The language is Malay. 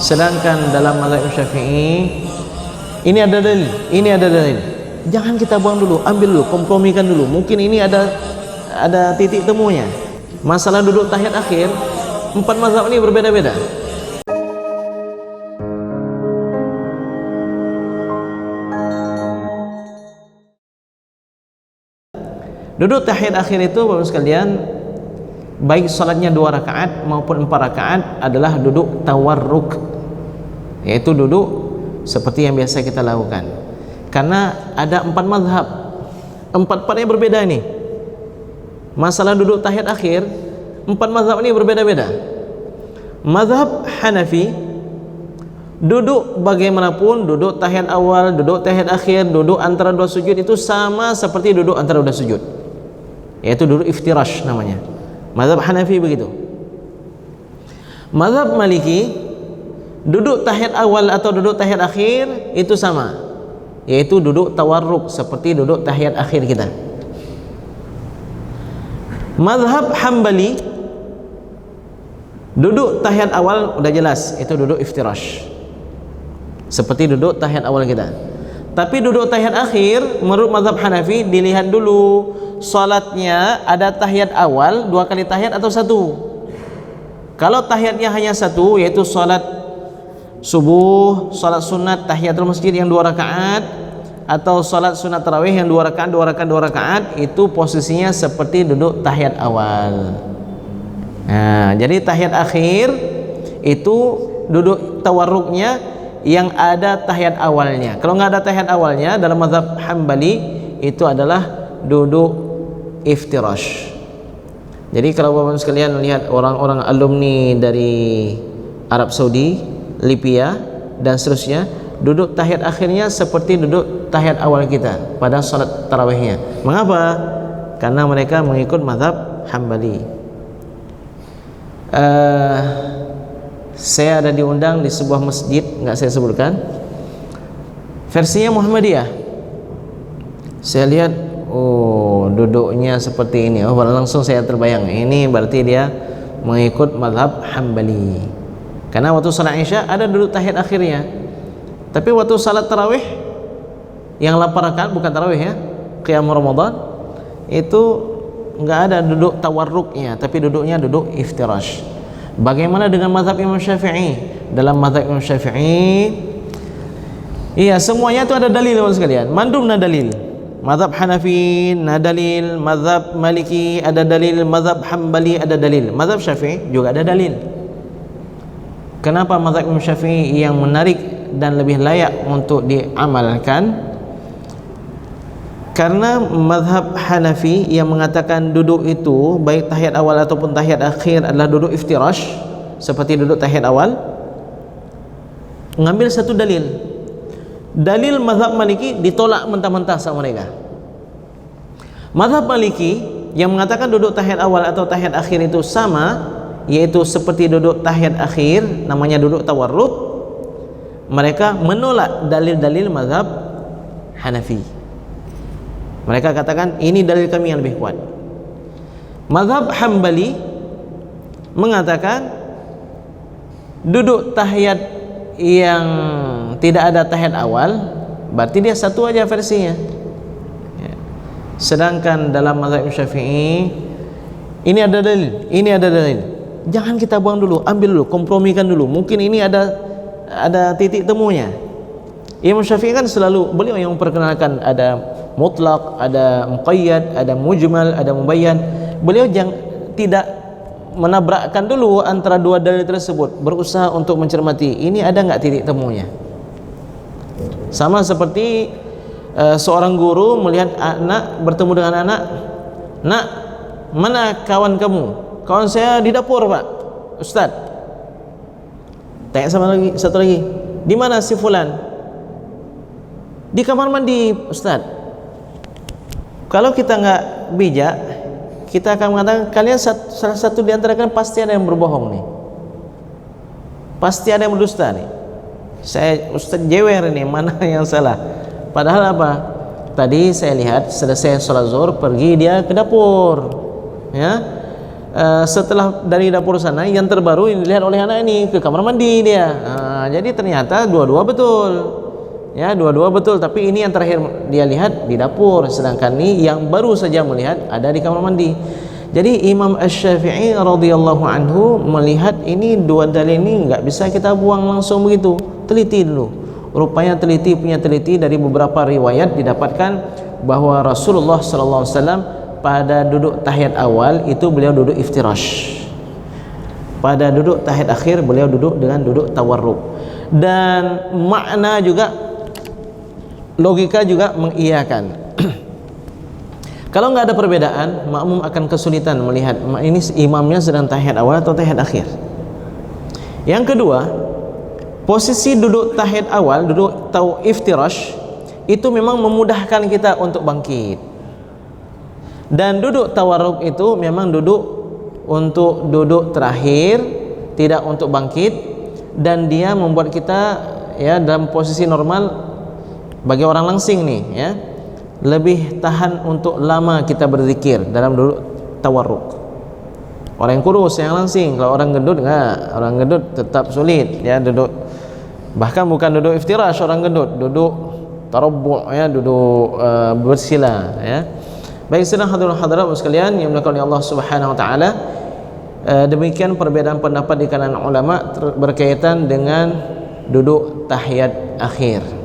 Sedangkan dalam mazhab Syafi'i ini ada dalil, ini ada dalil. Jangan kita buang dulu, ambil dulu, kompromikan dulu. Mungkin ini ada titik temunya. Masalah duduk tahiyat akhir, empat mazhab ini berbeda-beda. Duduk tahiyat akhir itu Bapak sekalian, baik salatnya 2 rakaat maupun 4 rakaat adalah duduk tawarruk, yaitu duduk seperti yang biasa kita lakukan. Karena ada 4 mazhab, 4-4-nya berbeda ini. Masalah duduk tahiyat akhir, 4 mazhab ini berbeda-beda. Mazhab Hanafi, duduk bagaimanapun, duduk tahiyat awal, duduk tahiyat akhir, duduk antara 2 sujud itu sama seperti duduk antara 2 sujud, yaitu duduk iftirash namanya. Mazhab Hanafi begitu. Mazhab Maliki, duduk tahiyat awal atau duduk tahiyat akhir itu sama, yaitu duduk tawarruk seperti duduk tahiyat akhir kita. Mazhab Hambali, duduk tahiyat awal udah jelas, itu duduk iftirash seperti duduk tahiyat awal kita. Tapi duduk tahiyat akhir menurut mazhab Hanafi dilihat dulu salatnya ada tahiyat awal 2 kali tahiyat atau 1. Kalau tahiyatnya hanya 1, yaitu salat subuh, salat sunat tahiyatul masjid yang 2 rakaat, atau salat sunat tarawih yang 2 rakaat, 2 rakaat, 2 rakaat, itu posisinya seperti duduk tahiyat awal. Nah, jadi tahiyat akhir itu duduk tawarruknya yang ada tahiyat awalnya. Kalau nggak ada tahiyat awalnya dalam mazhab Hambali itu adalah duduk iftirash. Jadi kalau Bapak sekalian lihat orang-orang alumni dari Arab Saudi, Libya dan seterusnya, duduk tahiyat akhirnya seperti duduk tahiyat awal kita pada salat tarawihnya. Mengapa? Karena mereka mengikut mazhab Hambali. Saya ada diundang di sebuah masjid, nggak saya sebutkan, versinya Muhammadiyah. Saya lihat, oh duduknya seperti ini, oh langsung saya terbayang, ini berarti dia mengikut mazhab Hambali. Karena waktu salat Isya ada duduk tahiyat akhirnya, tapi waktu salat tarawih yang 8 rakaat, bukan tarawih ya, qiyam Ramadan, itu nggak ada duduk tawarruknya, tapi duduknya duduk iftirash. Bagaimana dengan mazhab Imam Syafi'i? Dalam mazhab Imam Syafi'i, iya semuanya itu ada dalil teman sekalian. Mandum na dalil. Mazhab Hanafi na dalil, mazhab Maliki ada dalil, mazhab Hambali ada dalil, mazhab Syafi'i juga ada dalil. Kenapa mazhab Imam Syafi'i yang menarik dan lebih layak untuk diamalkan? Karena mazhab Hanafi yang mengatakan duduk itu baik tahiyat awal ataupun tahiyat akhir adalah duduk iftirash seperti duduk tahiyat awal, mengambil satu dalil. Dalil mazhab Maliki ditolak mentah-mentah sama mereka. Mazhab Maliki yang mengatakan duduk tahiyat awal atau tahiyat akhir itu sama, yaitu seperti duduk tahiyat akhir, namanya duduk tawarruk, mereka menolak dalil-dalil mazhab Hanafi. Mereka katakan ini dalil kami yang lebih kuat. Mazhab Hambali mengatakan duduk tahiyat yang tidak ada tahiyat awal berarti dia satu aja versinya. Sedangkan dalam mazhab Syafi'i ini ada dalil, ini ada dalil. Jangan kita buang dulu, ambil dulu, kompromikan dulu. Mungkin ini ada titik temunya. Imam Syafi'i kan selalu, beliau yang memperkenalkan ada mutlak, ada muqayyad, ada mujmal, ada mubayyan. Beliau tidak menabrakkan dulu antara 2 dalil tersebut, berusaha untuk mencermati ini ada nggak titik temunya. Sama seperti seorang guru melihat anak bertemu dengan anak, nak, mana kawan kamu? Kawan saya di dapur pak, Ustaz. Tanya satu lagi, di mana si fulan? Di kamar mandi, Ustaz. Kalau kita nggak bijak, kita akan mengatakan kalian salah satu di antara kalian pasti ada yang berbohong nih, pasti ada yang berdusta nih. Saya Ustaz jewer ini, mana yang salah? Padahal apa? Tadi saya lihat selesai sholat zuhur pergi dia ke dapur, ya. Setelah dari dapur sana yang terbaru yang dilihat oleh anak ini ke kamar mandi dia. Jadi ternyata dua-dua betul. Ya, dua-dua betul, tapi ini yang terakhir dia lihat di dapur, sedangkan ini yang baru saja melihat ada di kamar mandi. Jadi Imam Asy-Syafi'i radhiyallahu anhu melihat ini dua dalil ini enggak bisa kita buang langsung begitu. Teliti dulu. Rupanya teliti dari beberapa riwayat didapatkan bahwa Rasulullah sallallahu alaihi wasallam pada duduk tahiyat awal itu beliau duduk iftirash. Pada duduk tahiyat akhir beliau duduk dengan duduk tawarruk. Dan makna juga, logika juga mengiyakan. Kalau nggak ada perbedaan, makmum akan kesulitan melihat ini imamnya sedang tahiyat awal atau tahiyat akhir. Yang kedua, posisi duduk tahiyat awal, duduk atau iftirash, itu memang memudahkan kita untuk bangkit. Dan duduk tawarruk itu memang duduk untuk duduk terakhir, tidak untuk bangkit, dan dia membuat kita ya dalam posisi normal bagi orang langsing nih ya, lebih tahan untuk lama kita berzikir dalam duduk tawarruk. Orang yang kurus yang langsing, kalau orang gendut enggak, orang gendut tetap sulit ya duduk. Bahkan bukan duduk iftirash orang gendut, duduk tarabbu' ya, duduk bersila ya. Baik, sedang hadirin sekalian yang dimuliakan oleh Allah Subhanahu wa taala, demikian perbedaan pendapat di kalangan ulama berkaitan dengan duduk tahiyat akhir.